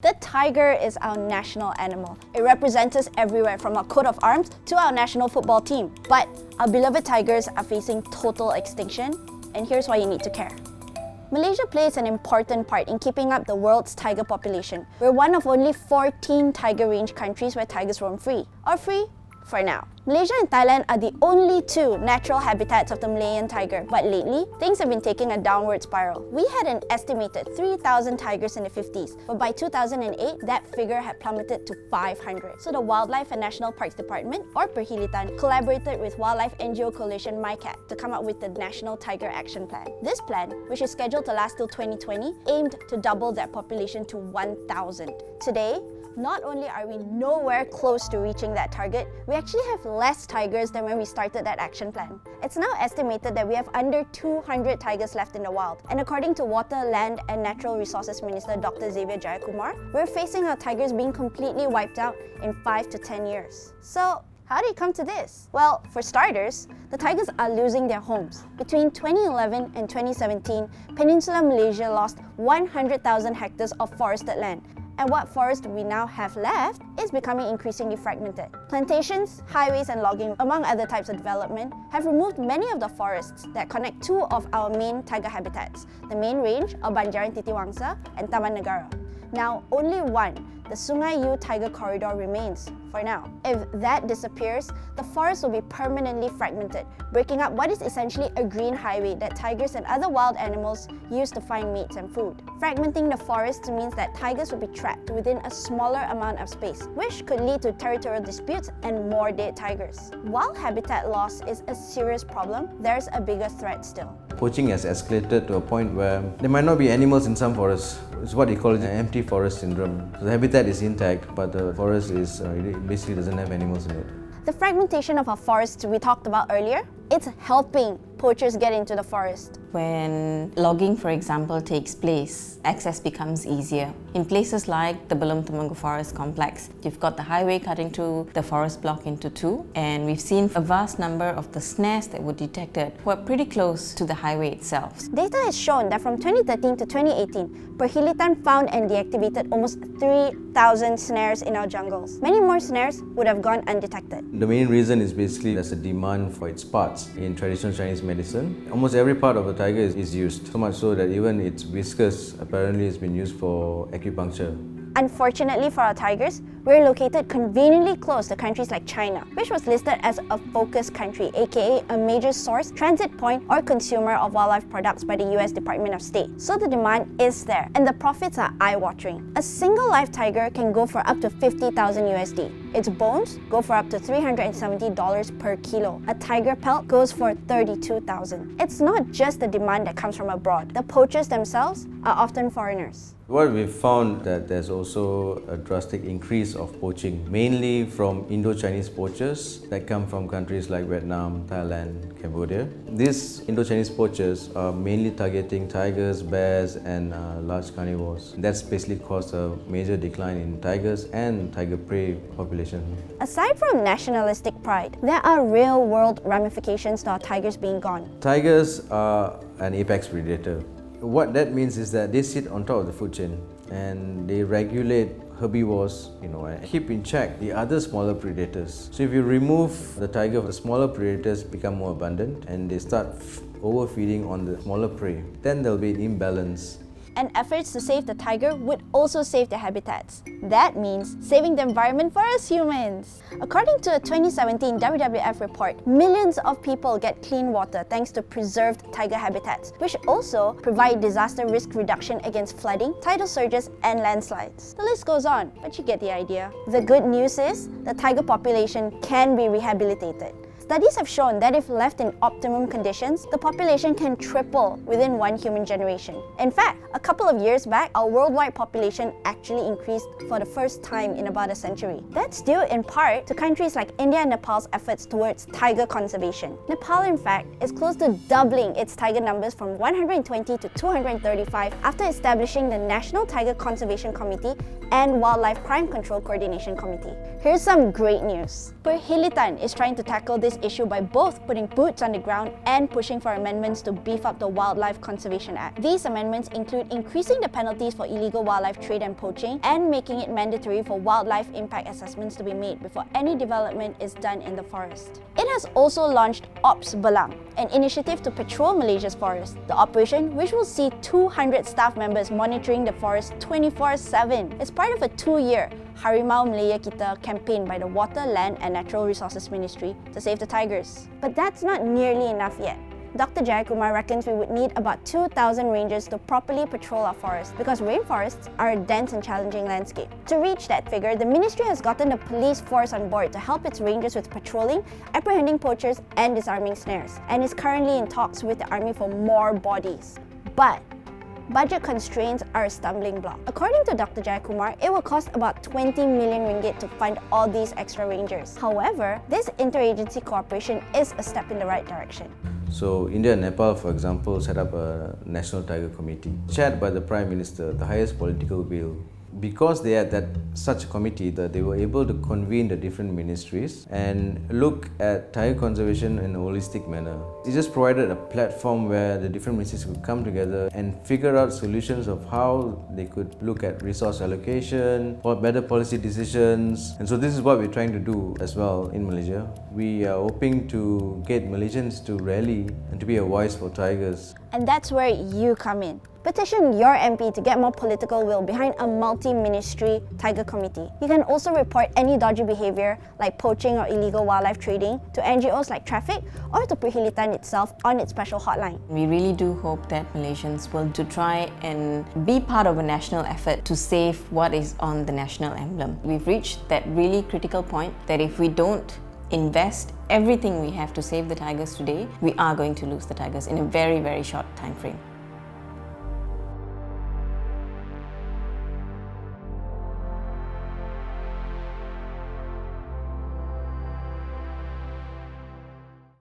The tiger is our national animal. It represents us everywhere, from our coat of arms to our national football team. But our beloved tigers are facing total extinction, and here's why you need to care. Malaysia plays an important part in keeping up the world's tiger population. We're one of only 14 tiger range countries where tigers roam free, or free for now. Malaysia and Thailand are the only two natural habitats of the Malayan tiger, but lately, things have been taking a downward spiral. We had an estimated 3,000 tigers in the 50s, but by 2008, that figure had plummeted to 500. So the Wildlife and National Parks Department, or Perhilitan, collaborated with wildlife NGO coalition MyCat to come up with the National Tiger Action Plan. This plan, which is scheduled to last till 2020, aimed to double that population to 1,000. Today, not only are we nowhere close to reaching that target, we actually have less tigers than when we started that action plan. It's now estimated that we have under 200 tigers left in the wild. And according to Water, Land and Natural Resources Minister Dr. Xavier Jayakumar, we're facing our tigers being completely wiped out in 5 to 10 years. So, how did it come to this? Well, for starters, the tigers are losing their homes. Between 2011 and 2017, Peninsular Malaysia lost 100,000 hectares of forested land. And what forest we now have left is becoming increasingly fragmented. Plantations, highways and logging, among other types of development, have removed many of the forests that connect two of our main tiger habitats, the main range of Banjaran Titiwangsa and Taman Negara. Now, only one, the Sungai U Tiger Corridor, remains for now. If that disappears, the forest will be permanently fragmented, breaking up what is essentially a green highway that tigers and other wild animals use to find mates and food. Fragmenting the forest means that tigers will be trapped within a smaller amount of space, which could lead to territorial disputes and more dead tigers. While habitat loss is a serious problem, there's a bigger threat still. Poaching has escalated to a point where there might not be animals in some forests. It's what they call an empty forest syndrome. So the habitat is intact, but the forest basically doesn't have animals in it. The fragmentation of our forests we talked about earlier, it's helping poachers get into the forest. When logging, for example, takes place, access becomes easier. In places like the Belum Temanggu Forest Complex, you've got the highway cutting through the forest block into two, and we've seen a vast number of the snares that were detected were pretty close to the highway itself. Data has shown that from 2013 to 2018, Perhilitan found and deactivated almost 3,000 snares in our jungles. Many more snares would have gone undetected. The main reason is basically there's a demand for its parts in traditional Chinese medicine. Almost every part of a tiger is used, so much so that even its whiskers apparently has been used for acupuncture. Unfortunately for our tigers, we're located conveniently close to countries like China, which was listed as a focus country, aka a major source, transit point, or consumer of wildlife products by the US Department of State. So the demand is there, and the profits are eye-watering. A single live tiger can go for up to 50,000 USD. Its bones go for up to $370 per kilo. A tiger pelt goes for 32,000. It's not just the demand that comes from abroad. The poachers themselves are often foreigners. What we've found that there's also a drastic increase of poaching, mainly from Indo-Chinese poachers that come from countries like Vietnam, Thailand, Cambodia. These Indo-Chinese poachers are mainly targeting tigers, bears and large carnivores. That's basically caused a major decline in tigers and tiger prey population. Aside from nationalistic pride, there are real-world ramifications to our tigers being gone. Tigers are an apex predator. What that means is that they sit on top of the food chain and they regulate herbivores, and keep in check the other smaller predators. So if you remove the tiger, the smaller predators become more abundant and they start overfeeding on the smaller prey. Then there'll be an imbalance. And efforts to save the tiger would also save their habitats. That means saving the environment for us humans. According to a 2017 WWF report, millions of people get clean water thanks to preserved tiger habitats, which also provide disaster risk reduction against flooding, tidal surges, and landslides. The list goes on, but you get the idea. The good news is, the tiger population can be rehabilitated. Studies have shown that if left in optimum conditions, the population can triple within one human generation. In fact, a couple of years back, our worldwide population actually increased for the first time in about a century. That's due in part to countries like India and Nepal's efforts towards tiger conservation. Nepal, in fact, is close to doubling its tiger numbers from 120 to 235 after establishing the National Tiger Conservation Committee and Wildlife Crime Control Coordination Committee. Here's some great news. Perhilitan is trying to tackle this this issue by both putting boots on the ground and pushing for amendments to beef up the Wildlife Conservation Act. These amendments include increasing the penalties for illegal wildlife trade and poaching and making it mandatory for wildlife impact assessments to be made before any development is done in the forest. It has also launched Ops Belang, an initiative to patrol Malaysia's forest. The operation, which will see 200 staff members monitoring the forest 24/7, is part of a 2-year Harimau Malaya Kita campaign by the Water, Land and Natural Resources Ministry to save the tigers. But that's not nearly enough yet. Dr. Jayakumar reckons we would need about 2,000 rangers to properly patrol our forests because rainforests are a dense and challenging landscape. To reach that figure, the ministry has gotten the police force on board to help its rangers with patrolling, apprehending poachers and disarming snares, and is currently in talks with the army for more bodies. But budget constraints are a stumbling block. According to Dr. Jayakumar, it will cost about 20 million ringgit to fund all these extra rangers. However, this interagency cooperation is a step in the right direction. So India and Nepal, for example, set up a National Tiger Committee, chaired by the Prime Minister, the highest political will. Because they had such a committee, that they were able to convene the different ministries and look at tiger conservation in a holistic manner. It just provided a platform where the different ministries could come together and figure out solutions of how they could look at resource allocation or better policy decisions. And so this is what we're trying to do as well in Malaysia. We are hoping to get Malaysians to rally and to be a voice for tigers. And that's where you come in. Petition your MP to get more political will behind a multi-ministry tiger committee. You can also report any dodgy behavior like poaching or illegal wildlife trading to NGOs like Traffic or to Perkhidmatan itself on its special hotline. We really do hope that Malaysians will try and be part of a national effort to save what is on the national emblem. We've reached that really critical point that if we don't invest everything we have to save the tigers today, we are going to lose the tigers in a very, very short time frame.